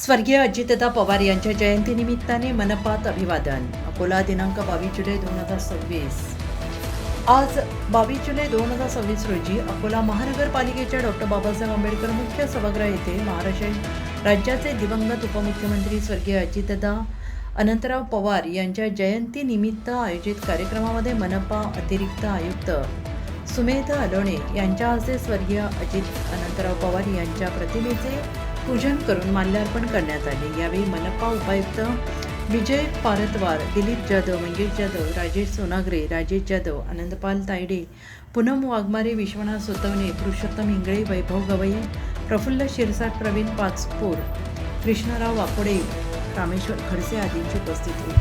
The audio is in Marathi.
स्वर्गीय अजितदादा पवार यांच्या जयंतीनिमित्ताने मनपात अभिवादन. अकोला दिनांक 22 जुलै 2026. आज 22 जुलै 2026 रोजी अकोला महानगरपालिकेच्या डॉक्टर बाबासाहेब आंबेडकर मुख्य सभागृह येथे महाराष्ट्र राज्याचे दिवंगत उपमुख्यमंत्री स्वर्गीय अजितदादा अनंतराव पवार यांच्या जयंतीनिमित्त आयोजित कार्यक्रमामध्ये मनपा अतिरिक्त आयुक्त सुमेध अलोणे यांच्या हस्ते स्वर्गीय अजित अनंतराव पवार यांच्या प्रतिमेचे पूजन करून माल्यार्पण करण्यात आले. यावेळी मनपा उपायुक्त विजय पारतवार, दिलीप जाधव, मंगेश जाधव, राजेश सोनागरे, राजेश जाधव, आनंदपाल तायडे, पूनम वाघमारे, विश्वनाथ सोतवणे, पुरुषोत्तम इंगळे, वैभव गवई, प्रफुल्ल शिरसाट, प्रवीण पाचपूर, कृष्णराव वाकोडे, रामेश्वर खडसे आदींची उपस्थिती होती.